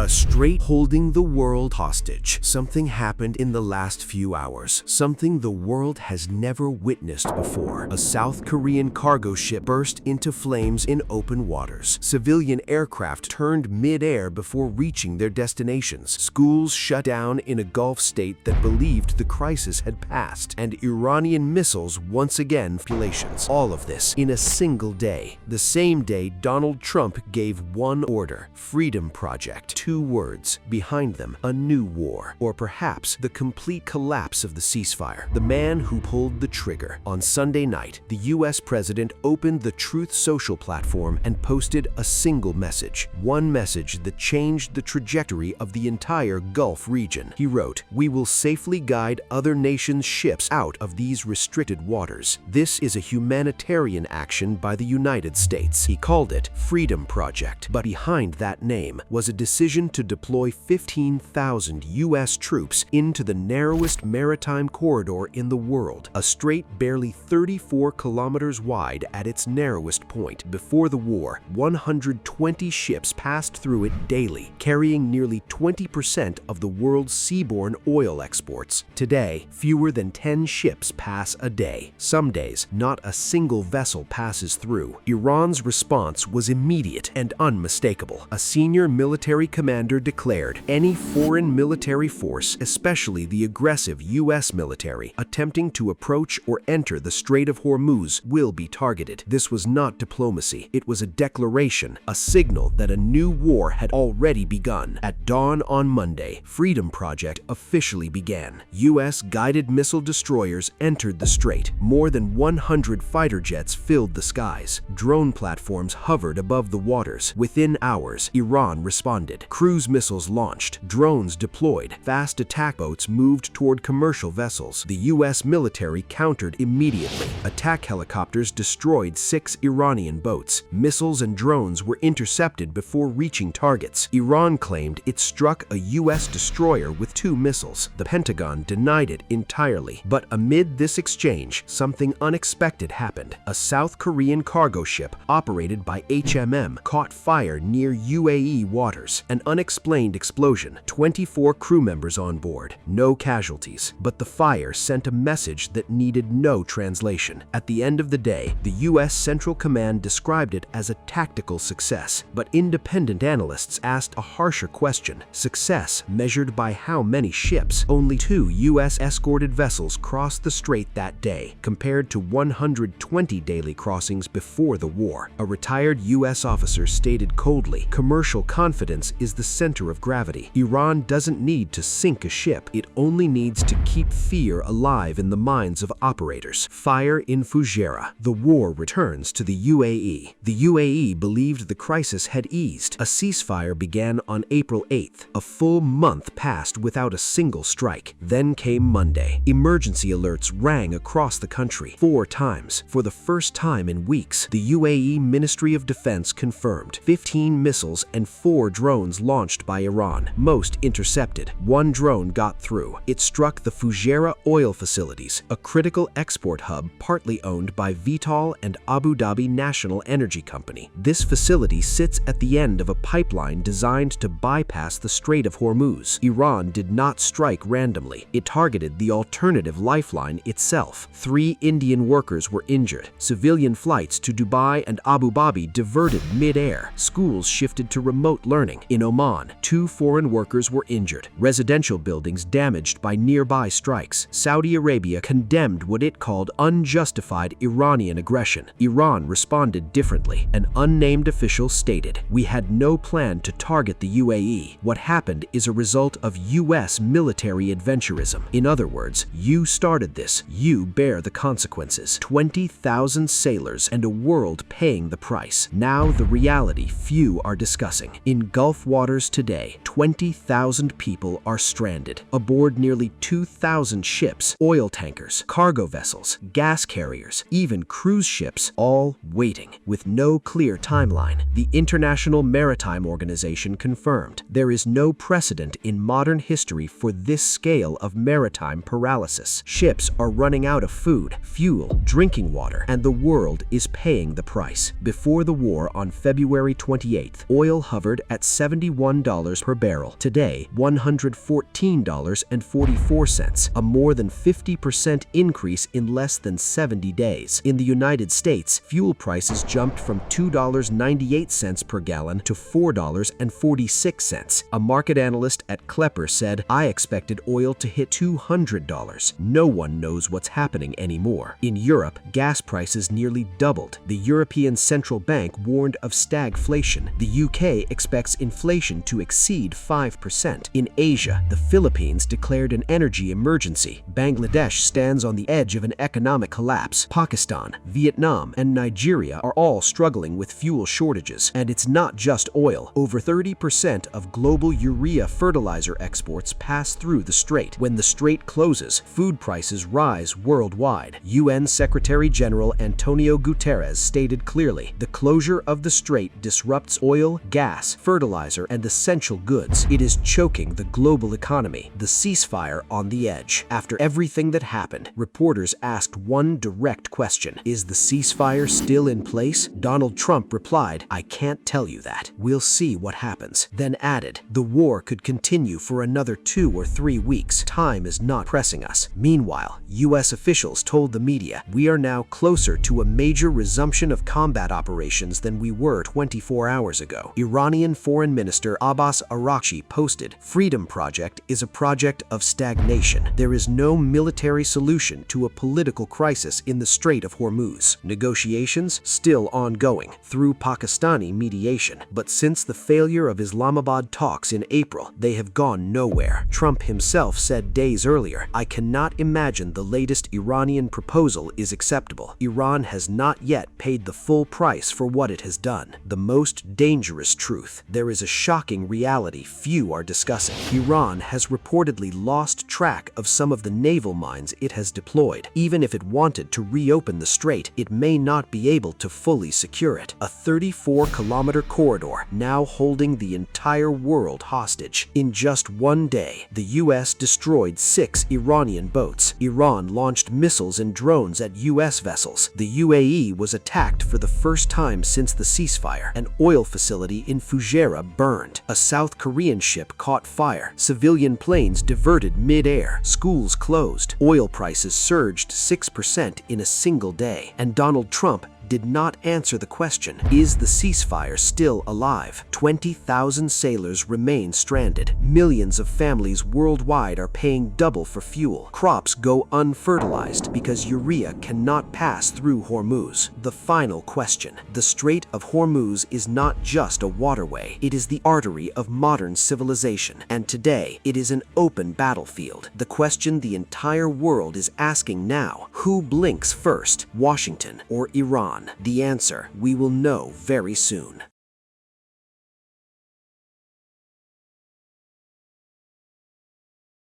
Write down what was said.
A strait holding the world hostage. Something happened in the last few hours. Something the world has never witnessed before. A South Korean cargo ship burst into flames in open waters. Civilian aircraft turned mid-air before reaching their destinations. Schools shut down in a Gulf state that believed the crisis had passed. And Iranian missiles once again populations. All of this in a single day. The same day Donald Trump gave one order: Freedom Project. 2 words. Behind them, a new war. Or perhaps the complete collapse of the ceasefire. The man who pulled the trigger. On Sunday night, the US president opened the Truth Social platform and posted a single message. One message that changed the trajectory of the entire Gulf region. He wrote, "We will safely guide other nations' ships out of these restricted waters. This is a humanitarian action by the United States." He called it Freedom Project. But behind that name was a decision to deploy 15,000 US troops into the narrowest maritime corridor in the world, a strait barely 34 kilometers wide at its narrowest point. Before the war, 120 ships passed through it daily, carrying nearly 20% of the world's seaborne oil exports. Today, fewer than 10 ships pass a day. Some days, not a single vessel passes through. Iran's response was immediate and unmistakable. A senior military commander declared, "Any foreign military force, especially the aggressive US military, attempting to approach or enter the Strait of Hormuz will be targeted." This was not diplomacy. It was a declaration, a signal that a new war had already begun. At dawn on Monday, Freedom Project officially began. US guided missile destroyers entered the strait. More than 100 fighter jets filled the skies. Drone platforms hovered above the waters. Within hours, Iran responded. Cruise missiles launched, drones deployed, fast attack boats moved toward commercial vessels. The US military countered immediately. Attack helicopters destroyed 6 Iranian boats. Missiles and drones were intercepted before reaching targets. Iran claimed it struck a US destroyer with 2 missiles. The Pentagon denied it entirely. But amid this exchange, something unexpected happened. A South Korean cargo ship operated by HMM caught fire near UAE waters. An unexplained explosion, 24 crew members on board, no casualties. But the fire sent a message that needed no translation. At the end of the day, the US Central Command described it as a tactical success. But independent analysts asked a harsher question. Success measured by how many ships? Only 2 US escorted vessels crossed the strait that day, compared to 120 daily crossings before the war. A retired US officer stated coldly, "Commercial confidence is the center of gravity. Iran doesn't need to sink a ship. It only needs to keep fear alive in the minds of operators." Fire in Fujairah. The war returns to the UAE. The UAE believed the crisis had eased. A ceasefire began on April 8th. A full month passed without a single strike. Then came Monday. Emergency alerts rang across the country 4 times. For the first time in weeks, the UAE Ministry of Defense confirmed 15 missiles and 4 drones launched by Iran, most intercepted. 1 drone got through. It struck the Fujairah oil facilities, a critical export hub partly owned by Vitol and Abu Dhabi National Energy Company. This facility sits at the end of a pipeline designed to bypass the Strait of Hormuz. Iran did not strike randomly. It targeted the alternative lifeline itself. 3 Indian workers were injured. Civilian flights to Dubai and Abu Dhabi diverted mid-air. Schools shifted to remote learning. In Oman, 2 foreign workers were injured. Residential buildings damaged by nearby strikes. Saudi Arabia condemned what it called unjustified Iranian aggression. Iran responded differently. An unnamed official stated, "We had no plan to target the UAE. What happened is a result of US military adventurism. In other words, you started this. You bear the consequences." 20,000 sailors and a world paying the price. Now the reality few are discussing. In Gulf waters today, 20,000 people are stranded. Aboard nearly 2,000 ships, oil tankers, cargo vessels, gas carriers, even cruise ships, all waiting. With no clear timeline, the International Maritime Organization confirmed there is no precedent in modern history for this scale of maritime paralysis. Ships are running out of food, fuel, drinking water, and the world is paying the price. Before the war on February 28th, oil hovered at $71 per barrel. Today, $114.44, a more than 50% increase in less than 70 days. In the United States, fuel prices jumped from $2.98 per gallon to $4.46. A market analyst at Klepper said, "I expected oil to hit $200. No one knows what's happening anymore." In Europe, gas prices nearly doubled. The European Central Bank warned of stagflation. The UK expects inflation to exceed 5%. In Asia, the Philippines declared an energy emergency. Bangladesh stands on the edge of an economic collapse. Pakistan, Vietnam, and Nigeria are all struggling with fuel shortages. And it's not just oil. Over 30% of global urea fertilizer exports pass through the Strait. When the Strait closes, food prices rise worldwide. UN Secretary General Antonio Guterres stated clearly, "The closure of the Strait disrupts oil, gas, fertilizer, and essential goods. It is choking the global economy." The ceasefire on the edge. After everything that happened, reporters asked one direct question: is the ceasefire still in place? Donald Trump replied, "I can't tell you that. We'll see what happens." Then added, "The war could continue for another 2 or 3 weeks. Time is not pressing us." Meanwhile, U.S. officials told the media, "We are now closer to a major resumption of combat operations than we were 24 hours ago." Iranian Foreign Minister Abbas Araghchi posted, "Freedom Project is a project of stagnation. There is no military solution to a political crisis in the Strait of Hormuz. Negotiations still ongoing through Pakistani mediation. But since the failure of Islamabad talks in April, they have gone nowhere." Trump himself said days earlier, "I cannot imagine the latest Iranian proposal is acceptable. Iran has not yet paid the full price for what it has done." The most dangerous truth. There is a shocking reality few are discussing. Iran has reportedly lost track of some of the naval mines it has deployed. Even if it wanted to reopen the Strait, it may not be able to fully secure it. A 34-kilometer corridor now holding the entire world hostage. In just one day, the U.S. destroyed 6 Iranian boats. Iran launched missiles and drones at U.S. vessels. The UAE was attacked for the first time since the ceasefire. An oil facility in Fujairah burned. A South Korean ship caught fire. Civilian planes diverted mid-air. Schools closed. Oil prices surged 6% in a single day. And Donald Trump did not answer the question, is the ceasefire still alive? 20,000 sailors remain stranded. Millions of families worldwide are paying double for fuel. Crops go unfertilized because urea cannot pass through Hormuz. The final question. The Strait of Hormuz is not just a waterway. It is the artery of modern civilization. And today, it is an open battlefield. The question the entire world is asking now, who blinks first, Washington or Iran? The answer we will know very soon.